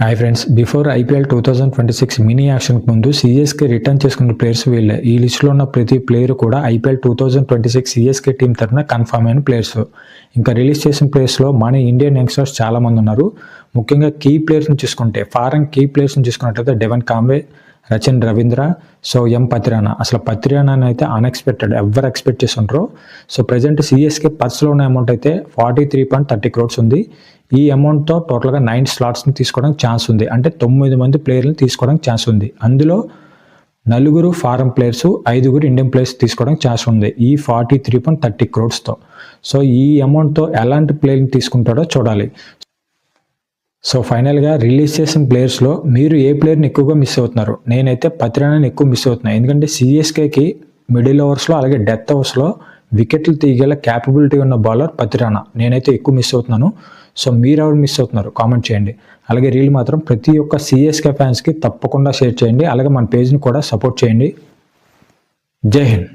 Hi friends, before IPL 2026 mini యాక్షన్కి ముందు CSK return చేసుకున్న ప్లేయర్స్ వీళ్ళే. ఈ లిస్టులో ఉన్న ప్రతి ప్లేయర్ కూడా ఐపీఎల్ 2026 సిఎస్కే టీం తరఫున కన్ఫర్మ్ అయిన ప్లేయర్స్. ఇంకా రిలీజ్ చేసిన ప్లేయర్స్లో మన ఇండియన్ యంగ్స్టర్స్ చాలామంది ఉన్నారు. ముఖ్యంగా కీ ప్లేయర్స్ని చూసుకుంటే, ఫారెన్ కీ ప్లేయర్స్ని చూసుకున్నట్లయితే డెవన్ కాంబే, రచిన్ రవీంద్ర, సో పతిరానా. అసలు పతిరానా అయితే అన్ఎక్స్పెక్టెడ్, ఎవరు ఎక్స్పెక్ట్ చేసి ఉంటారో. సో ప్రజెంట్ సిఎస్కే పర్స్లో ఉన్న అమౌంట్ అయితే 43.30 crores ఉంది. ఈ అమౌంట్తో టోటల్గా 9 slotsని తీసుకోవడానికి ఛాన్స్ ఉంది. అంటే 9 మంది ప్లేయర్ని తీసుకోవడానికి ఛాన్స్ ఉంది. అందులో 4 ఫారెన్ ప్లేయర్స్, 5 ఇండియన్ ప్లేయర్స్ తీసుకోవడానికి ఛాన్స్ ఉంది ఈ 43.30 crores. సో ఈ అమౌంట్తో ఎలాంటి ప్లేయర్ని తీసుకుంటాడో చూడాలి. సో ఫైనల్గా రిలీజ్ చేసిన ప్లేయర్స్లో మీరు ఏ ప్లేయర్ని ఎక్కువగా మిస్ అవుతున్నారు? నేనైతే పతిరానాని ఎక్కువ మిస్ అవుతున్నాను. ఎందుకంటే సిఎస్కేకి మిడిల్ ఓవర్స్లో అలాగే డెత్ ఓవర్స్లో వికెట్లు తీయగల క్యాపబిలిటీ ఉన్న బౌలర్ పతిరానా. నేనైతే ఎక్కువ మిస్ అవుతున్నాను. సో మీరు ఎవరు మిస్ అవుతున్నారు కామెంట్ చేయండి. అలాగే రీల్ మాత్రం ప్రతి ఒక్క సిఎస్కే ఫ్యాన్స్కి తప్పకుండా షేర్ చేయండి. అలాగే మన పేజ్ని కూడా సపోర్ట్ చేయండి. జై హింద్.